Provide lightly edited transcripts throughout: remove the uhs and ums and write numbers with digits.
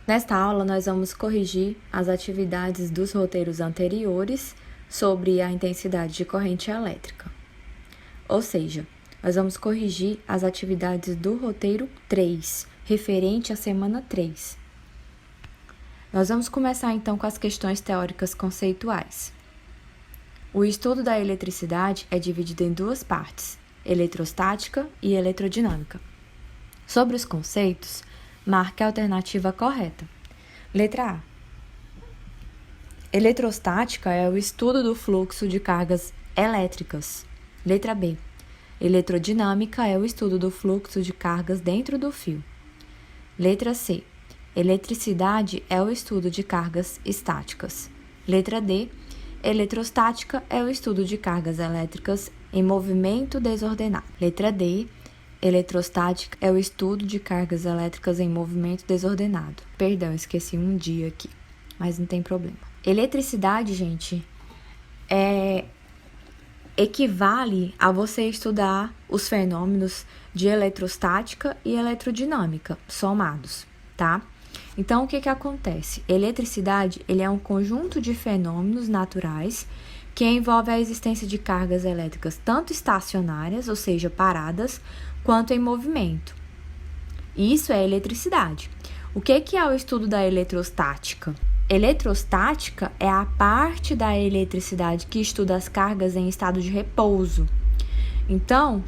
Nesta aula, nós vamos corrigir as atividades dos roteiros anteriores sobre a intensidade de corrente elétrica. Ou seja, nós vamos corrigir as atividades do roteiro 3, referente à semana 3. Nós vamos começar então com as questões teóricas conceituais. O estudo da eletricidade é dividido em duas partes, eletrostática e eletrodinâmica. Sobre os conceitos, marque a alternativa correta. Letra A. Eletrostática é o estudo do fluxo de cargas elétricas. Letra B. Eletrodinâmica é o estudo do fluxo de cargas dentro do fio. Letra C. Eletricidade é o estudo de cargas estáticas. Letra D. Eletrostática é o estudo de cargas elétricas em movimento desordenado. Letra D. Eletrostática é o estudo de cargas elétricas em movimento desordenado. Perdão, esqueci um dia aqui, mas não tem problema. Eletricidade, gente, equivale a você estudar os fenômenos de eletrostática e eletrodinâmica somados, tá? Então, o que acontece? Eletricidade, ele é um conjunto de fenômenos naturais que envolve a existência de cargas elétricas tanto estacionárias, ou seja, paradas, quanto em movimento. Isso é eletricidade. O que é o estudo da eletrostática? Eletrostática é a parte da eletricidade que estuda as cargas em estado de repouso. Então,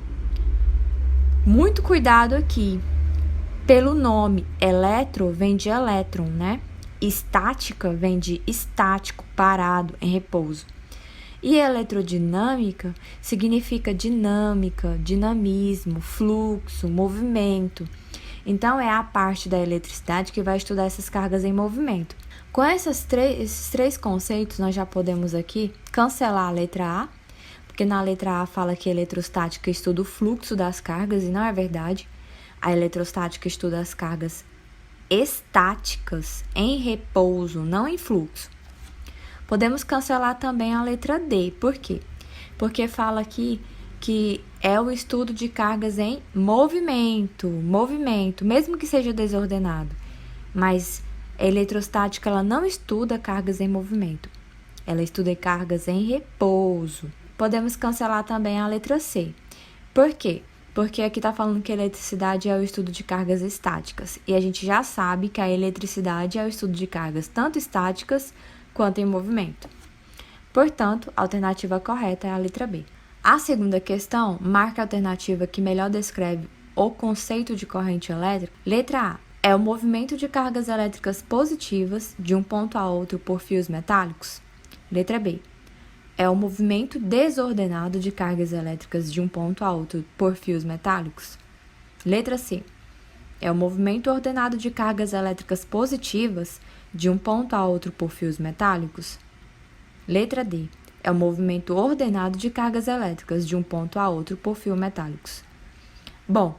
muito cuidado aqui. Pelo nome eletro vem de elétron, né? Estática vem de estático, parado, em repouso. E eletrodinâmica significa dinâmica, dinamismo, fluxo, movimento. Então, é a parte da eletricidade que vai estudar essas cargas em movimento. Com esses três conceitos, nós já podemos aqui cancelar a letra A, porque na letra A fala que a eletrostática estuda o fluxo das cargas, e não é verdade. A eletrostática estuda as cargas estáticas em repouso, não em fluxo. Podemos cancelar também a letra D. Por quê? Porque fala aqui que é o estudo de cargas em movimento, mesmo que seja desordenado. Mas a eletrostática, ela não estuda cargas em movimento. Ela estuda cargas em repouso. Podemos cancelar também a letra C. Por quê? Porque aqui está falando que a eletricidade é o estudo de cargas estáticas. E a gente já sabe que a eletricidade é o estudo de cargas tanto estáticas quanto em movimento. Portanto, a alternativa correta é a letra B. A segunda questão marca a alternativa que melhor descreve o conceito de corrente elétrica. Letra A. É o movimento de cargas elétricas positivas de um ponto a outro por fios metálicos. Letra B. É o movimento desordenado de cargas elétricas de um ponto a outro por fios metálicos. Letra C. É o movimento ordenado de cargas elétricas positivas de um ponto a outro por fios metálicos. Letra D. É o movimento ordenado de cargas elétricas de um ponto a outro por fios metálicos. Bom,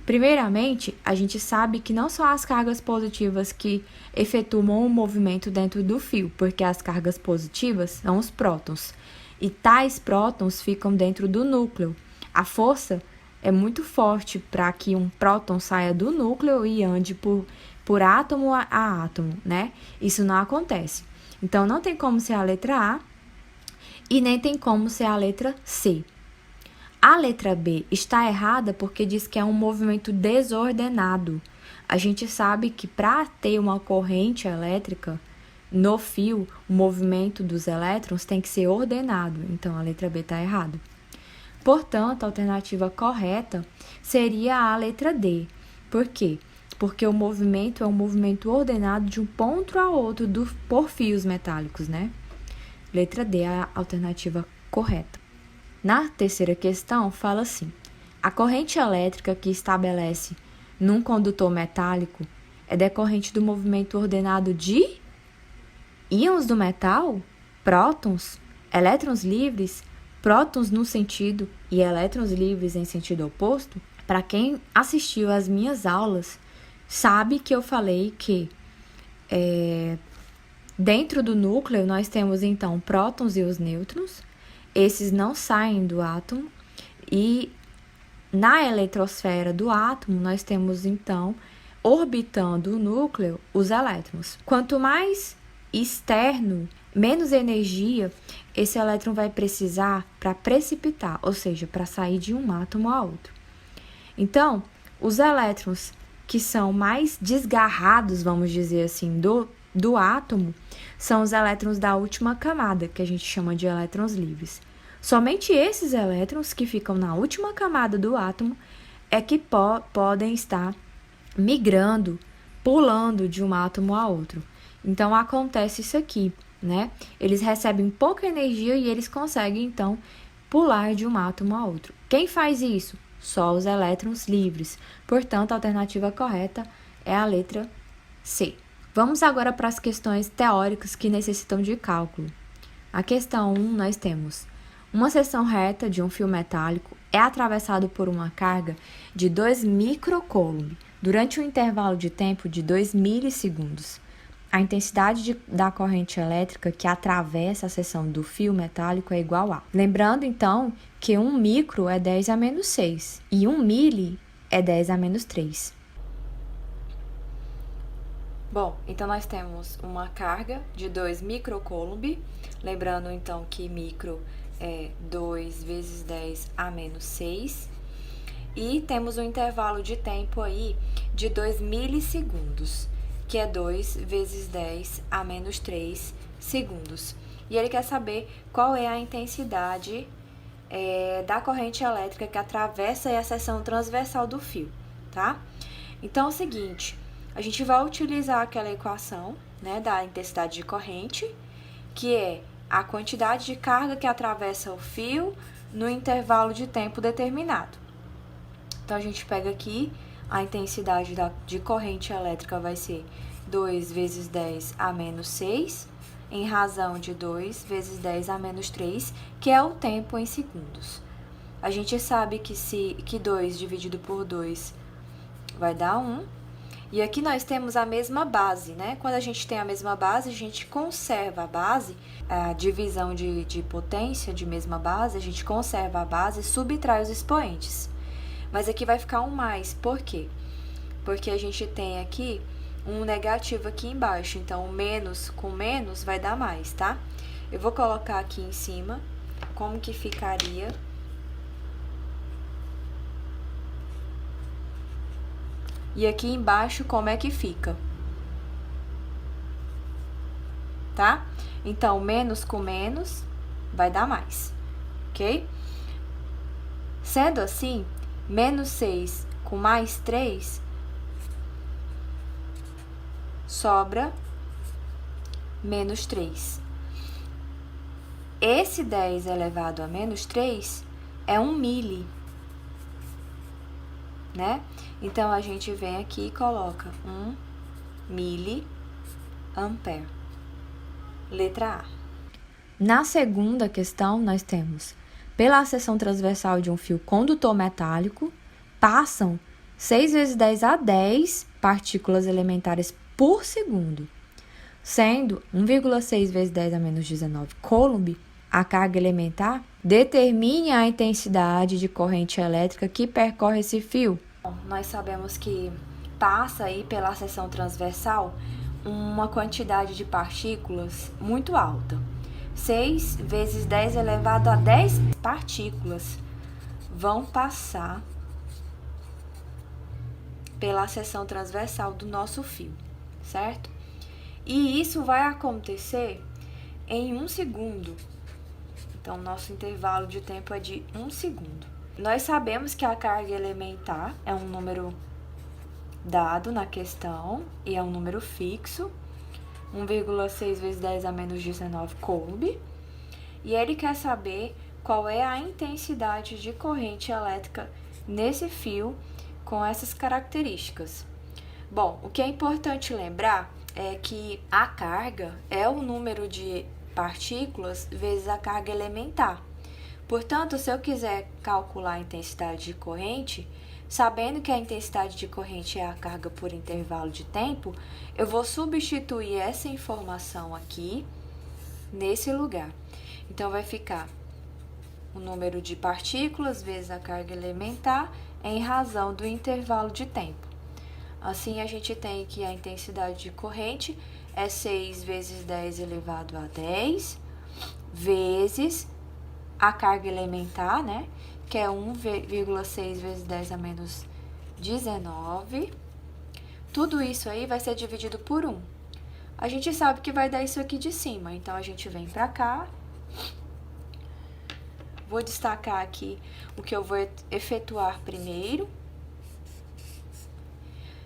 primeiramente, a gente sabe que não são as cargas positivas que efetuam o movimento dentro do fio, porque as cargas positivas são os prótons, e tais prótons ficam dentro do núcleo. A força é muito forte para que um próton saia do núcleo e ande por átomo a átomo, né? Isso não acontece. Então, não tem como ser a letra A e nem tem como ser a letra C. A letra B está errada porque diz que é um movimento desordenado. A gente sabe que para ter uma corrente elétrica no fio, o movimento dos elétrons tem que ser ordenado. Então, a letra B está errada. Portanto, a alternativa correta seria a letra D. Por quê? Porque o movimento é um movimento ordenado de um ponto a outro por fios metálicos, né? Letra D é a alternativa correta. Na terceira questão, fala assim: a corrente elétrica que estabelece num condutor metálico é decorrente do movimento ordenado de íons do metal, prótons, elétrons livres, prótons no sentido e elétrons livres em sentido oposto. Para quem assistiu às minhas aulas, sabe que eu falei que dentro do núcleo nós temos então prótons e os nêutrons. Esses não saem do átomo e Na eletrosfera do átomo, nós temos, então, orbitando o núcleo, os elétrons. Quanto mais externo, menos energia esse elétron vai precisar para precipitar, ou seja, para sair de um átomo a outro. Então, os elétrons que são mais desgarrados, vamos dizer assim, do átomo, são os elétrons da última camada, que a gente chama de elétrons livres. Somente esses elétrons que ficam na última camada do átomo é que podem estar migrando, pulando de um átomo a outro. Então, acontece isso aqui, né? Eles recebem pouca energia e eles conseguem, então, pular de um átomo a outro. Quem faz isso? Só os elétrons livres. Portanto, a alternativa correta é a letra C. Vamos agora para as questões teóricas que necessitam de cálculo. A questão 1, nós temos: uma seção reta de um fio metálico é atravessado por uma carga de 2 microcoulomb durante um intervalo de tempo de 2 milissegundos. A intensidade da corrente elétrica que atravessa a seção do fio metálico é igual a... Lembrando, então, que 1 micro é 10 a menos 6 e 1 mili é 10 a menos 3. Bom, então nós temos uma carga de 2 microcoulomb. Lembrando, então, que micro é 2 vezes 10 a menos 6. E temos um intervalo de tempo aí de 2 milissegundos, que é 2 vezes 10 a menos 3 segundos. E ele quer saber qual é a intensidade da corrente elétrica que atravessa a seção transversal do fio, tá? Então, é o seguinte, a gente vai utilizar aquela equação, né, da intensidade de corrente, que é a quantidade de carga que atravessa o fio no intervalo de tempo determinado. Então, a gente pega aqui, a intensidade de corrente elétrica vai ser 2 vezes 10 a menos 6, em razão de 2 vezes 10 a menos 3, que é o tempo em segundos. A gente sabe que 2 dividido por 2 vai dar 1. E aqui nós temos a mesma base, né? Quando a gente tem a mesma base, a gente conserva a base, a divisão de potência de mesma base, a gente conserva a base e subtrai os expoentes. Mas aqui vai ficar um mais, por quê? Porque a gente tem aqui um negativo aqui embaixo, então o menos com menos vai dar mais, tá? Eu vou colocar aqui em cima como que ficaria. E aqui embaixo como é que fica, tá? Então, menos com menos vai dar mais, ok? Sendo assim, menos 6 com mais 3 sobra menos 3. Esse 10 elevado a menos 3 é 1 mili, né? Então, a gente vem aqui e coloca 1 miliampere. Letra A. Na segunda questão, nós temos: pela seção transversal de um fio condutor metálico, passam 6 vezes 10 a 10 partículas elementares por segundo, sendo 1,6 vezes 10 a menos 19 coulomb a carga elementar. Determine a intensidade de corrente elétrica que percorre esse fio. Bom, nós sabemos que passa aí pela seção transversal uma quantidade de partículas muito alta. 6 vezes 10 elevado a 10 partículas vão passar pela seção transversal do nosso fio, certo? E isso vai acontecer em 1 segundo. Então, nosso intervalo de tempo é de 1 segundo. Nós sabemos que a carga elementar é um número dado na questão e é um número fixo, 1,6 vezes 10 a menos 19 coulomb. E ele quer saber qual é a intensidade de corrente elétrica nesse fio com essas características. Bom, o que é importante lembrar é que a carga é o número de partículas vezes a carga elementar. Portanto, se eu quiser calcular a intensidade de corrente, sabendo que a intensidade de corrente é a carga por intervalo de tempo, eu vou substituir essa informação aqui nesse lugar. Então, vai ficar o número de partículas vezes a carga elementar em razão do intervalo de tempo. Assim, a gente tem que a intensidade de corrente é 6 vezes 10 elevado a 10, vezes a carga elementar, né? Que é 1,6 vezes 10 a menos 19. Tudo isso aí vai ser dividido por 1. A gente sabe que vai dar isso aqui de cima, então a gente vem pra cá. Vou destacar aqui o que eu vou efetuar primeiro.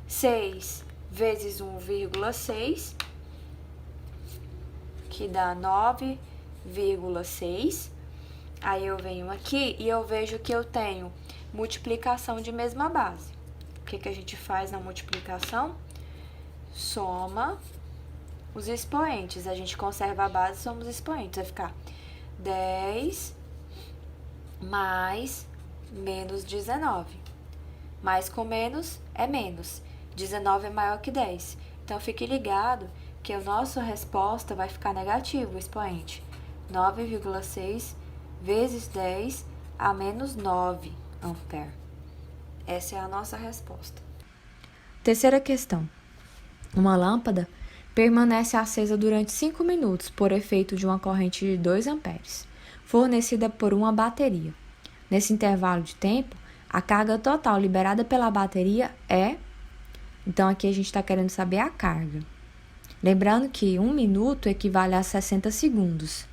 6 vezes 1,6, que dá 9,6. Aí eu venho aqui e eu vejo que eu tenho multiplicação de mesma base. O que a gente faz na multiplicação? Soma os expoentes. A gente conserva a base, soma os expoentes. Vai ficar 10 mais menos 19. Mais com menos é menos. 19 é maior que 10. Então, fique ligado que a nossa resposta vai ficar negativa, o expoente. 9,6 vezes 10 a menos 9 ampere. Essa é a nossa resposta. Terceira questão. Uma lâmpada permanece acesa durante 5 minutos por efeito de uma corrente de 2 amperes, fornecida por uma bateria. Nesse intervalo de tempo, a carga total liberada pela bateria é... Então, aqui a gente está querendo saber a carga. Lembrando que 1 minuto equivale a 60 segundos.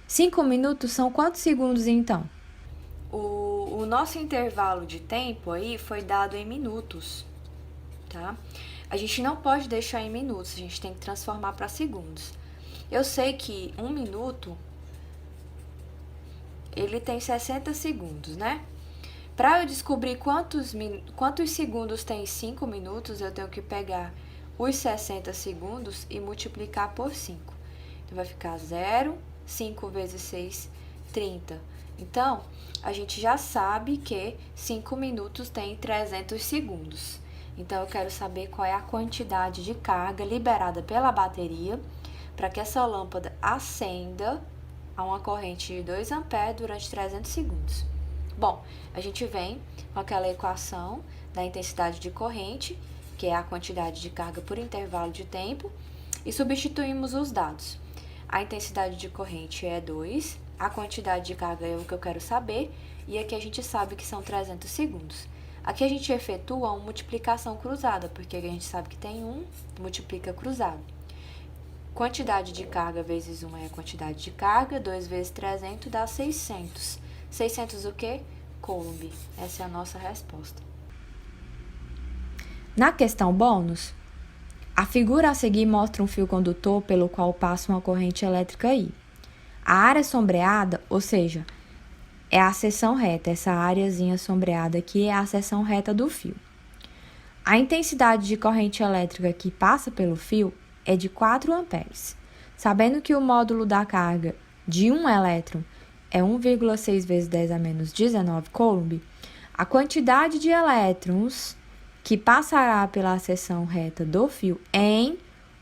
5 minutos são quantos segundos, então? O nosso intervalo de tempo aí foi dado em minutos, tá? A gente não pode deixar em minutos, a gente tem que transformar para segundos. Eu sei que 1 minuto, ele tem 60 segundos, né? Para eu descobrir quantos segundos tem 5 minutos, eu tenho que pegar os 60 segundos e multiplicar por 5. Então, vai ficar 0, 5 vezes 6, 30. Então, a gente já sabe que 5 minutos tem 300 segundos. Então, eu quero saber qual é a quantidade de carga liberada pela bateria para que essa lâmpada acenda a uma corrente de 2 amperes durante 300 segundos. Bom, a gente vem com aquela equação da intensidade de corrente, que é a quantidade de carga por intervalo de tempo, e substituímos os dados. A intensidade de corrente é 2, a quantidade de carga é o que eu quero saber, e aqui a gente sabe que são 300 segundos. Aqui a gente efetua uma multiplicação cruzada, porque a gente sabe que tem 1, multiplica cruzado. Quantidade de carga vezes 1 é a quantidade de carga, 2 vezes 300 dá 600. 600 o quê? Coulomb. Essa é a nossa resposta. Na questão bônus, a figura a seguir mostra um fio condutor pelo qual passa uma corrente elétrica I. A área sombreada, ou seja, é a seção reta, essa areazinha sombreada aqui é a seção reta do fio. A intensidade de corrente elétrica que passa pelo fio é de 4 amperes. Sabendo que o módulo da carga de um elétron é 1,6 vezes 10 a menos 19 Coulomb, a quantidade de elétrons que passará pela seção reta do fio em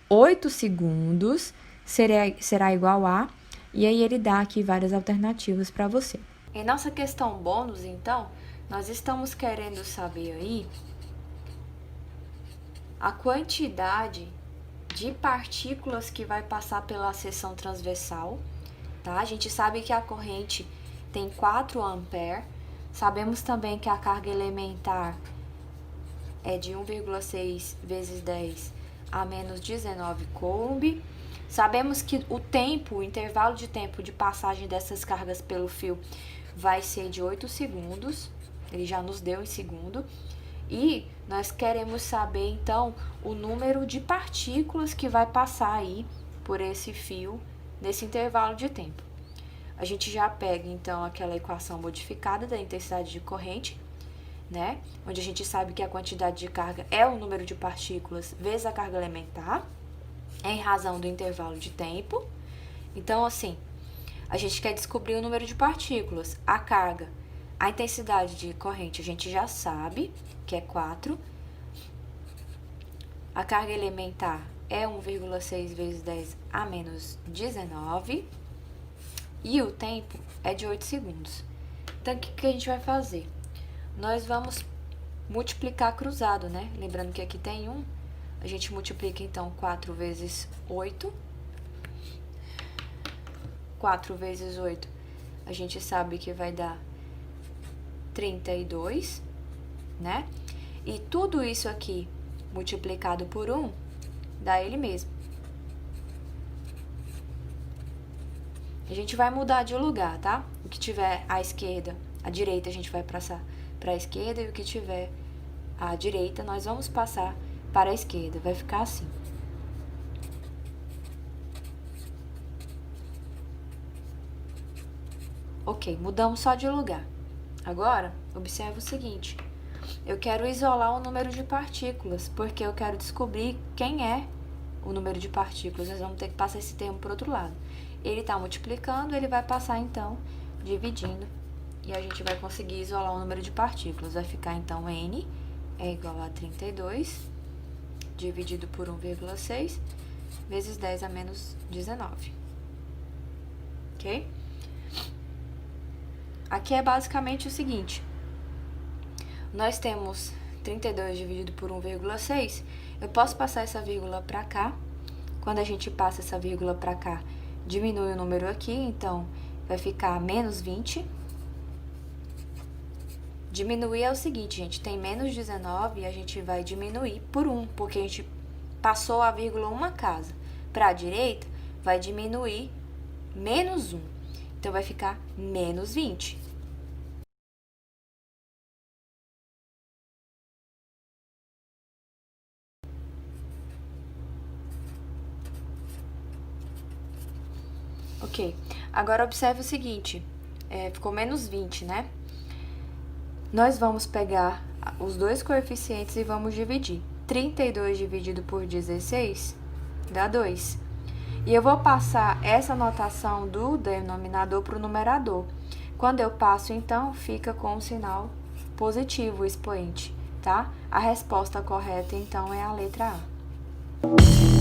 8 segundos será igual a... E aí ele dá aqui várias alternativas para você. Em nossa questão bônus, então, nós estamos querendo saber aí a quantidade de partículas que vai passar pela seção transversal, tá? A gente sabe que a corrente tem 4 amperes, sabemos também que a carga elementar é de 1,6 vezes 10 a menos 19 Coulomb. Sabemos que o intervalo de tempo de passagem dessas cargas pelo fio vai ser de 8 segundos, ele já nos deu em segundo. E nós queremos saber, então, o número de partículas que vai passar aí por esse fio nesse intervalo de tempo. A gente já pega, então, aquela equação modificada da intensidade de corrente, né? Onde a gente sabe que a quantidade de carga é o número de partículas vezes a carga elementar, em razão do intervalo de tempo. Então, assim, a gente quer descobrir o número de partículas, a carga. A intensidade de corrente a gente já sabe, que é 4. A carga elementar é 1,6 vezes 10 a menos 19. E o tempo é de 8 segundos. Então, o que a gente vai fazer? Nós vamos multiplicar cruzado, né? Lembrando que aqui tem 1, a gente multiplica, então, 4 vezes 8. 4 vezes 8, a gente sabe que vai dar 32, né? E tudo isso aqui multiplicado por 1, dá ele mesmo. A gente vai mudar de lugar, tá? O que tiver à esquerda, à direita, a gente vai passar para a esquerda, e o que tiver à direita, nós vamos passar para a esquerda. Vai ficar assim. Ok, mudamos só de lugar. Agora, observe o seguinte. Eu quero isolar o número de partículas, porque eu quero descobrir quem é o número de partículas. Nós vamos ter que passar esse termo para o outro lado. Ele está multiplicando, ele vai passar, então, dividindo. E a gente vai conseguir isolar o número de partículas. Vai ficar, então, N é igual a 32, dividido por 1,6, vezes 10 a menos 19. Ok? Aqui é basicamente o seguinte. Nós temos 32 dividido por 1,6. Eu posso passar essa vírgula para cá. Quando a gente passa essa vírgula para cá, diminui o número aqui, então vai ficar menos 20. Diminuir é o seguinte, gente, tem menos 19 e a gente vai diminuir por 1, porque a gente passou a vírgula uma casa. Para a direita, vai diminuir menos 1. Então, vai ficar menos 20. Ok, agora observe o seguinte, ficou menos 20, né? Nós vamos pegar os dois coeficientes e vamos dividir. 32 dividido por 16 dá 2. E eu vou passar essa notação do denominador para o numerador. Quando eu passo, então, fica com o sinal positivo o expoente, tá? A resposta correta, então, é a letra A.